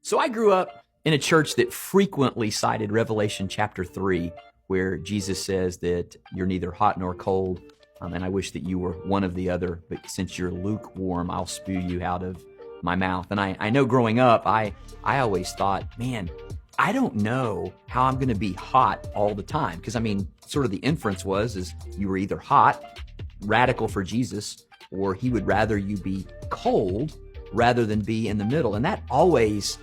So I grew up in a church that frequently cited Revelation chapter 3, where Jesus says that you're neither hot nor cold, and I wish that you were one of the other, but since you're lukewarm, I'll spew you out of my mouth. And I know growing up, I always thought, man, I don't know how I'm going to be hot all the time. Because, I mean, sort of the inference is you were either hot, radical for Jesus, or he would rather you be cold rather than be in the middle. And that always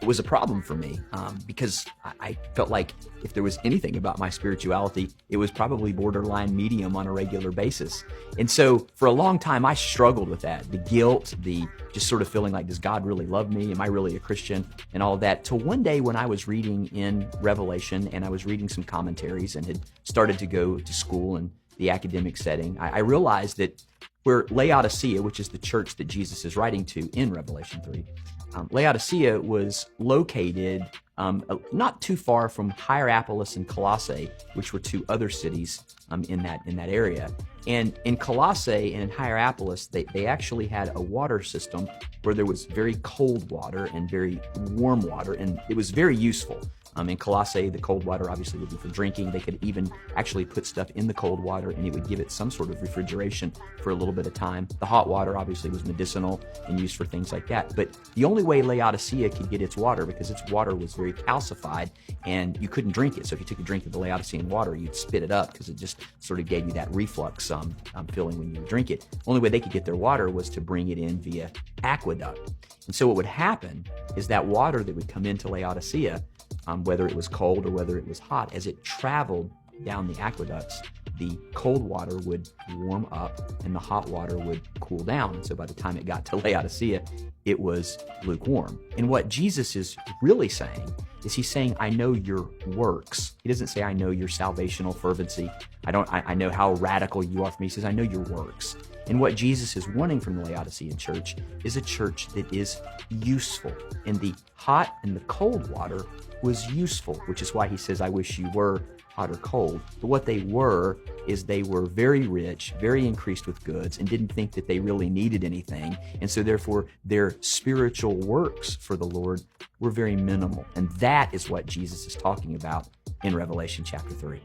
was a problem for me because I felt like if there was anything about my spirituality, it was probably borderline medium on a regular basis. And so for a long time, I struggled with that, the guilt, the just sort of feeling like, does God really love me? Am I really a Christian? And all of that. Till one day when I was reading in Revelation and I was reading some commentaries and had started to go to school in the academic setting, I realized that where Laodicea, which is the church that Jesus is writing to in Revelation 3, Laodicea was located not too far from Hierapolis and Colossae, which were two other cities in that area. And in Colossae and in Hierapolis, they actually had a water system where there was very cold water and very warm water, and it was very useful. In Colossae, the cold water obviously would be for drinking. They could even actually put stuff in the cold water and it would give it some sort of refrigeration for a little bit of time. The hot water obviously was medicinal and used for things like that. But the only way Laodicea could get its water, because its water was very calcified and you couldn't drink it. So if you took a drink of the Laodicean water, you'd spit it up because it just sort of gave you that reflux feeling when you would drink it. The only way they could get their water was to bring it in via aqueduct. And so what would happen is that water that would come into Laodicea, whether it was cold or whether it was hot, as it traveled down the aqueducts, the cold water would warm up and the hot water would cool down. And so by the time it got to Laodicea, it was lukewarm. And what Jesus is really saying is he's saying, I know your works. He doesn't say, I know your salvational fervency. I know how radical you are for me. He says, I know your works. And what Jesus is wanting from the Laodicean church is a church that is useful. And the hot and the cold water was useful, which is why he says, I wish you were hot or cold. But what they were is they were very rich, very increased with goods, and didn't think that they really needed anything. And so therefore, their spiritual works for the Lord were very minimal. And that is what Jesus is talking about in Revelation chapter 3.